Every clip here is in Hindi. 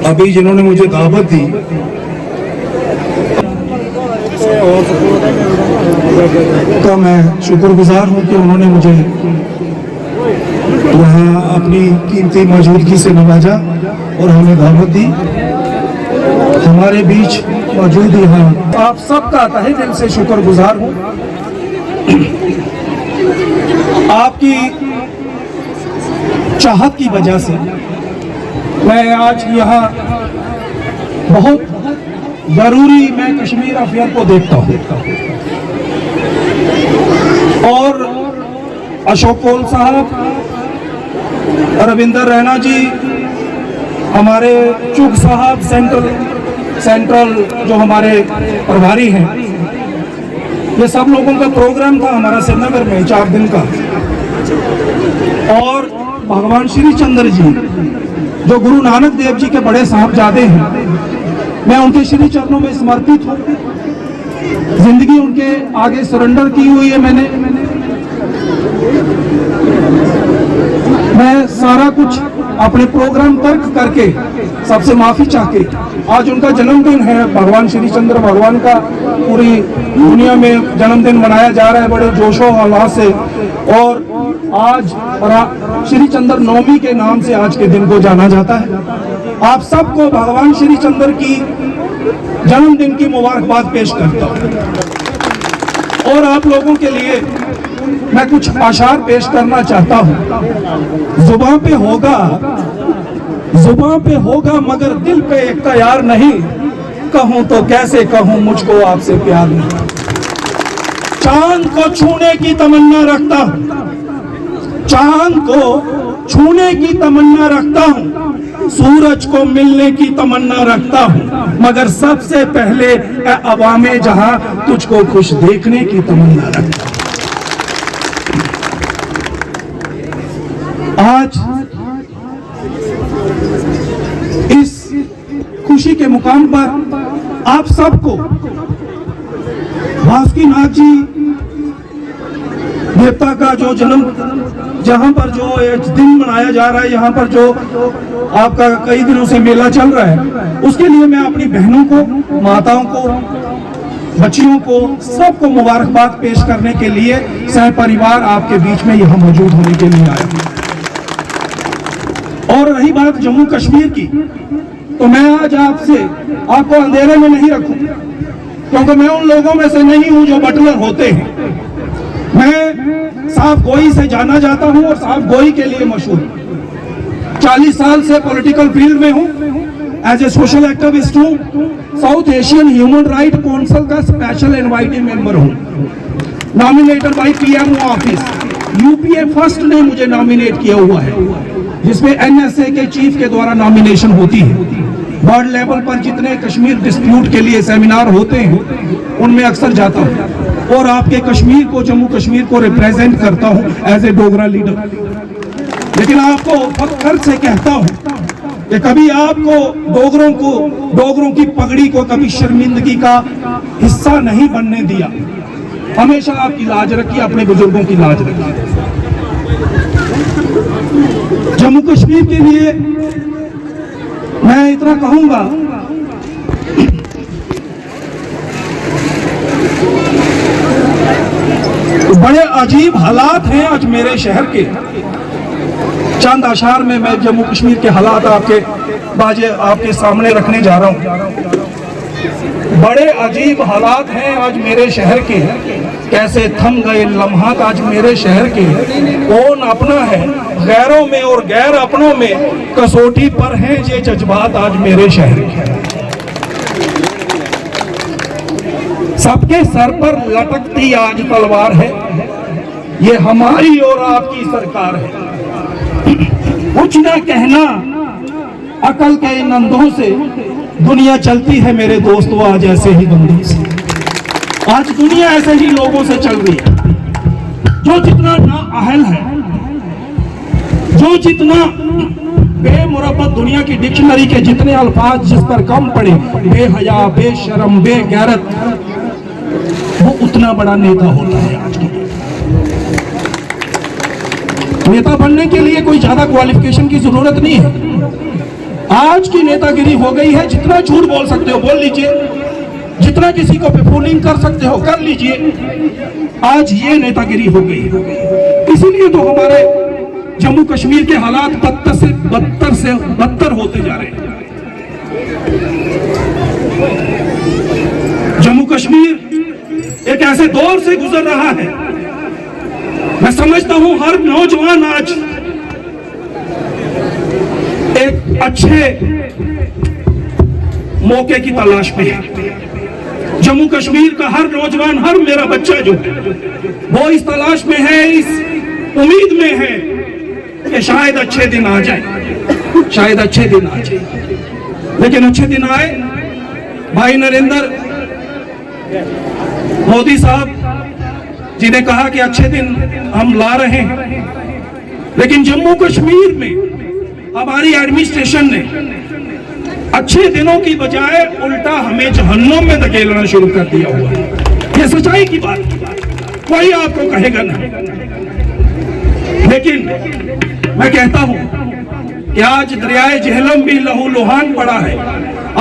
अभी जिन्होंने मुझे दावत दी, तो मैं शुक्रगुजार हूँ कि उन्होंने मुझे यहाँ अपनी कीमती मौजूदगी से नवाजा और हमें दावत दी। हमारे बीच मौजूद यहाँ आप सबका तहे दिल से शुक्रगुजार हूँ। आपकी चाहत की वजह से मैं आज यहाँ बहुत जरूरी मैं कश्मीर अफेयर को देखता हूँ और अशोक कौल साहब, रविंदर रैना जी, हमारे चुग साहब सेंट्रल जो हमारे प्रभारी हैं, ये सब लोगों का प्रोग्राम था हमारा श्रीनगर में 4 दिन का। और भगवान श्री चंद्र जी जो गुरु नानक देव जी के बड़े साहबजादे हैं, मैं उनके श्री चरणों में समर्पित हूँ। जिंदगी उनके आगे सरेंडर की हुई है मैंने। मैं सारा कुछ अपने प्रोग्राम तर्क करके सबसे माफी चाह के, आज उनका जन्मदिन है, भगवान श्री चंद्र भगवान का पूरी दुनिया में जन्मदिन मनाया जा रहा है बड़े जोशो हल्ला से। और आज श्री चंद्र नवमी के नाम से आज के दिन को जाना जाता है। आप सबको भगवान श्री चंद्र की जन्मदिन की मुबारकबाद पेश करता हूँ। और आप लोगों के लिए मैं कुछ आशार पेश करना चाहता हूँ। जुबान पे होगा मगर दिल पे इख्तियार नहीं, कहूँ तो कैसे कहूँ मुझको आपसे प्यार नहीं। चांद को छूने की तमन्ना रखता हूँ, चांद को छूने की तमन्ना रखता हूँ, सूरज को मिलने की तमन्ना रखता हूँ, मगर सबसे पहले अवामे जहां तुझको खुश देखने की तमन्ना रखता हूँ। आज इस खुशी के मुकाम पर आप सबको बासुकीनाथ जी देवता का जो जन्म, जहां पर जो दिन मनाया जा रहा है, यहाँ पर जो आपका कई दिनों से मेला चल रहा है, उसके लिए मैं अपनी बहनों को, माताओं को, बच्चियों को, सबको मुबारकबाद पेश करने के लिए सह परिवार आपके बीच में यहाँ मौजूद होने के लिए आया। और रही बात जम्मू कश्मीर की, तो मैं आज आपको अंधेरे में नहीं रखूं, क्योंकि मैं उन लोगों में से नहीं हूं जो बटलर होते हैं। मैं साफ गोई से जाना जाता हूं और साफ गोई के लिए मशहूर हूं। 40 साल से पॉलिटिकल फील्ड में हूं, एज ए सोशल एक्टिविस्ट हूं, south Asian human right council का स्पेशल इनवाइटेड मेंबर हूं, nominated by PMO office. UPA first ने मुझे नॉमिनेट किया हुआ है, जिसमें एनएसए के चीफ के द्वारा नॉमिनेशन होती है। वर्ल्ड लेवल पर जितने कश्मीर डिस्प्यूट के लिए सेमिनार होते हैं, उनमें अक्सर जाता हूं और आपके कश्मीर को, जम्मू कश्मीर को रिप्रेजेंट करता हूं एज ए डोगरा लीडर। लेकिन आपको फख्र से कहता हूं कि कभी आपको डोगरों की पगड़ी को कभी शर्मिंदगी का हिस्सा नहीं बनने दिया। हमेशा आपकी लाज रखी, अपने बुजुर्गों की लाज रखी। जम्मू कश्मीर के लिए मैं इतना कहूंगा, बड़े अजीब हालात हैं आज मेरे शहर के। चंद अशार में मैं जम्मू कश्मीर के हालात आपके सामने रखने जा रहा हूं। बड़े अजीब हालात हैं आज मेरे शहर के, कैसे थम गए लम्हात आज मेरे शहर के। कौन अपना है गैरों में और गैर अपनों में, कसौटी पर हैं ये जज्बात आज मेरे शहर के। सबके सर पर लटकती आज तलवार है, ये हमारी और आपकी सरकार है। कुछ ना कहना अकल के इन अंधों से, दुनिया चलती है मेरे दोस्तों आज ऐसे ही बंदों से। आज दुनिया ऐसे ही लोगों से चल रही है, जो जितना नाअहल है, जो जितना बेमुरब्बत, दुनिया की डिक्शनरी के जितने अल्फाज जिस पर कम पड़े, बेहया, बेशरम, बेगैरत, वो उतना बड़ा नेता होता है। आज की नेता बनने के लिए कोई ज्यादा क्वालिफिकेशन की जरूरत नहीं है। आज की नेतागिरी हो गई है, जितना झूठ बोल सकते हो बोल लीजिए, जितना किसी को बेफूलिंग कर सकते हो कर लीजिए। आज ये नेतागिरी हो गई है। इसीलिए तो हमारे जम्मू कश्मीर के हालात बदतर से बदतर होते जा रहे हैं। जम्मू कश्मीर एक ऐसे दौर से गुजर रहा है, मैं समझता हूं हर नौजवान आज एक अच्छे मौके की तलाश में है। जम्मू कश्मीर का हर नौजवान, हर मेरा बच्चा जो है वो इस तलाश में है, इस उम्मीद में है कि शायद अच्छे दिन आ जाए, शायद अच्छे दिन आ जाए। लेकिन अच्छे दिन आए, भाई नरेंद्र मोदी साहब जी ने कहा कि अच्छे दिन हम ला रहे हैं, लेकिन जम्मू कश्मीर में हमारी एडमिनिस्ट्रेशन ने अच्छे दिनों की बजाय उल्टा हमें जहन्नुम में धकेलना शुरू कर दिया हुआ है। ये सच्चाई की बात, कोई आपको कहेगा नहीं। लेकिन मैं कहता हूं कि आज दरियाए झेलम भी लहू लुहान पड़ा है,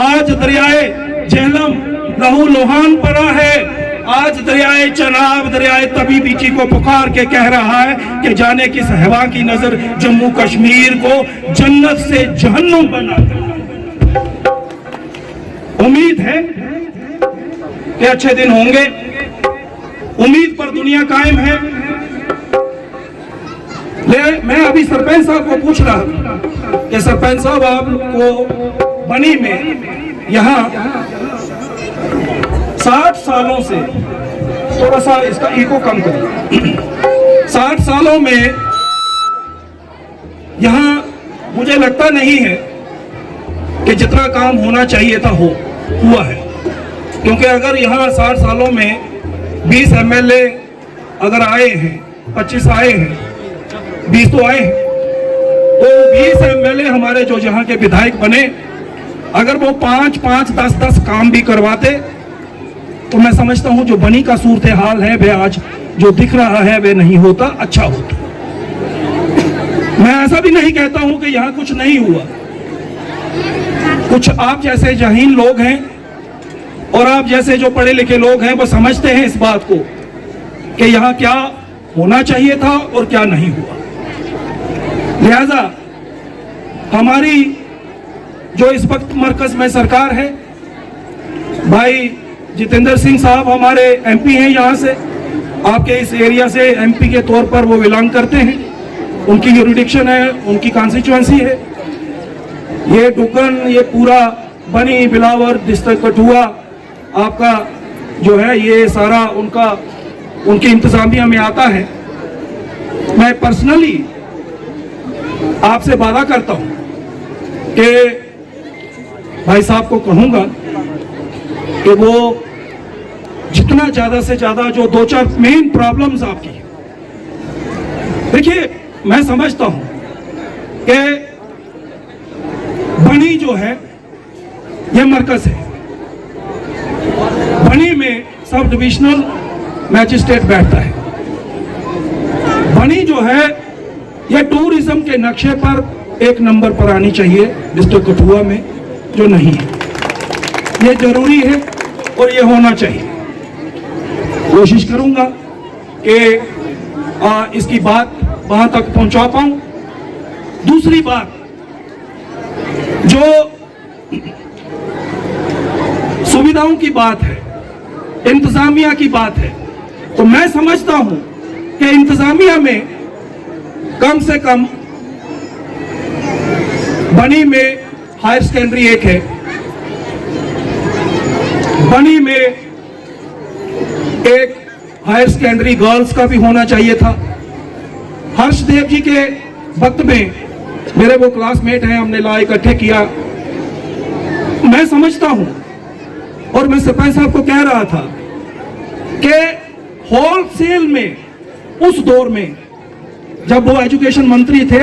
आज दरियाए झेलम लहू लुहान पड़ा है। आज दरियाए चनाब, दरियाए तबी बीची को पुकार के कह रहा है कि जाने किस हवा की नजर जम्मू कश्मीर को जन्नत से जहन्नुम बना। उम्मीद है कि अच्छे दिन होंगे, उम्मीद पर दुनिया कायम है। मैं अभी सरपंच साहब को पूछ रहा था कि सरपंच साहब आपको बनी में यहाँ 60 सालों से, थोड़ा सा इसका इको कम करिए, 60 सालों में यहाँ मुझे लगता नहीं है कि जितना काम होना चाहिए था हुआ है। क्योंकि अगर यहाँ 60 सालों में 20 एमएलए अगर आए हैं, 25 आए हैं, 20 तो आए हैं, तो 20 एमएलए हमारे जो यहाँ के विधायक बने, अगर वो 5-5, 10-10 काम भी करवाते तो मैं समझता हूँ जो बनी का सूरत हाल है वह आज जो दिख रहा है वह नहीं होता, अच्छा होता। मैं ऐसा भी नहीं कहता हूँ कि यहाँ कुछ नहीं हुआ। कुछ आप जैसे जहीन लोग हैं और आप जैसे जो पढ़े लिखे लोग हैं वो समझते हैं इस बात को कि यहाँ क्या होना चाहिए था और क्या नहीं हुआ। लिहाजा हमारी जो इस वक्त मरकज में सरकार है, भाई जितेंद्र सिंह साहब हमारे एमपी हैं, यहाँ से आपके इस एरिया से एमपी के तौर पर वो बिलोंग करते हैं, उनकी यूरिडिक्शन है, उनकी कॉन्स्टिट्यूएंसी है। ये डुगन, ये पूरा बनी, बिलावर, डिस्ट्रिक्ट कठुआ आपका जो है ये सारा उनकी इंतजामिया में आता है। मैं पर्सनली आपसे वादा करता हूं कि भाई साहब को कहूंगा कि वो जितना ज्यादा से ज्यादा जो 2-4 मेन प्रॉब्लम्स आपकी, देखिए मैं समझता हूं कि बनी जो है ये मरकज है, बनी में सब डिविजनल मैजिस्ट्रेट बैठता है। बनी जो है ये टूरिज्म के नक्शे पर 1 नंबर पर आनी चाहिए डिस्ट्रिक्ट कठुआ में, जो नहीं है। ये जरूरी है और ये होना चाहिए। कोशिश करूंगा कि इसकी बात वहां तक पहुंचा पाऊं। दूसरी बात जो सुविधाओं की बात है, इंतजामिया की बात है, तो मैं समझता हूं कि इंतजामिया में कम से कम बनी में हायर सेकेंडरी एक है, बनी में एक हायर सेकेंडरी गर्ल्स का भी होना चाहिए था। हर्षदेव जी के वक्त में मेरे वो क्लासमेट हैं, हमने ला इकट्ठे किया। मैं समझता हूं और मैं सरपंच साहब को कह रहा था कि होलसेल में उस दौर में जब वो एजुकेशन मंत्री थे,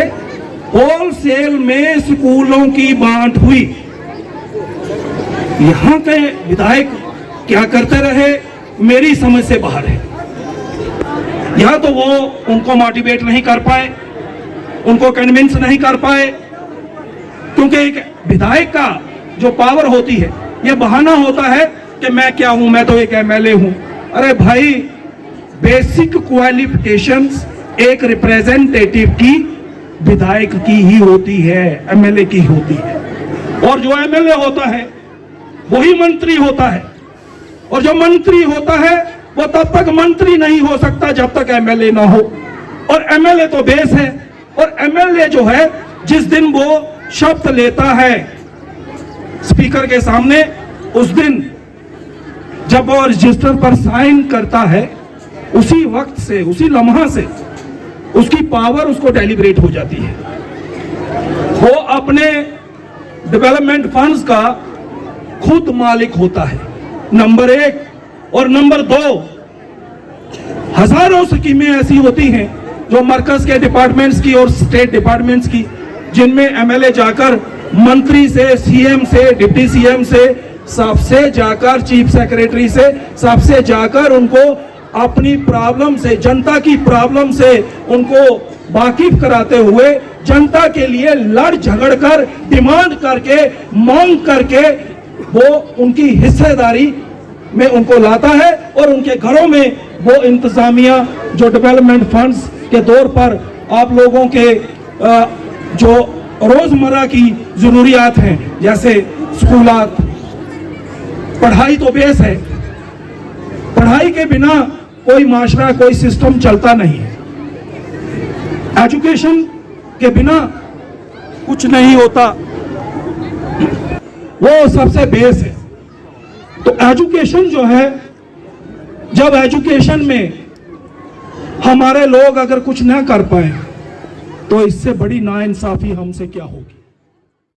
होलसेल में स्कूलों की बांट हुई। यहां के विधायक क्या करते रहे मेरी समझ से बाहर है। यहां तो वो उनको मोटिवेट नहीं कर पाए, उनको कन्विंस नहीं कर पाए, क्योंकि एक विधायक का जो पावर होती है, ये बहाना होता है कि मैं क्या हूं, मैं तो एक एमएलए हूं। अरे भाई, बेसिक क्वालिफिकेशंस एक रिप्रेजेंटेटिव की विधायक की ही होती है, एमएलए की होती है। और जो एमएलए होता है वही मंत्री होता है, और जो मंत्री होता है वो तब तक मंत्री नहीं हो सकता जब तक एमएलए ना हो। और एमएलए तो बेस है, और एमएलए जो है जिस दिन वो शपथ लेता है स्पीकर के सामने, उस दिन जब वो रजिस्टर पर साइन करता है, उसी वक्त से, उसी लम्हा से उसकी पावर उसको डेलिब्रेट हो जाती है। वो अपने डेवलपमेंट फंड्स का खुद मालिक होता है, नंबर 1। और नंबर 2, हजारों स्कीमें ऐसी होती हैं जो मरकज के डिपार्टमेंट्स की और स्टेट डिपार्टमेंट्स की, जिनमें एमएलए जाकर मंत्री से, सीएम से, डिप्टी सीएम से, सबसे जाकर चीफ सेक्रेटरी से, सबसे जाकर उनको अपनी प्रॉब्लम से, जनता की प्रॉब्लम से उनको वाकिफ कराते हुए, जनता के लिए लड़ झगड़ कर, डिमांड करके, मांग करके वो उनकी हिस्सेदारी में उनको लाता है। और उनके घरों में वो इंतजामिया जो डेवलपमेंट फंड्स के तौर पर आप लोगों के जो रोजमर्रा की जरूरियात हैं, जैसे स्कूलात, पढ़ाई तो बेस है, पढ़ाई के बिना कोई माशरा, कोई सिस्टम चलता नहीं है। एजुकेशन के बिना कुछ नहीं होता, वो सबसे बेस है। तो एजुकेशन जो है, जब एजुकेशन में हमारे लोग अगर कुछ ना कर पाए तो इससे बड़ी नाइंसाफी हमसे क्या होगी।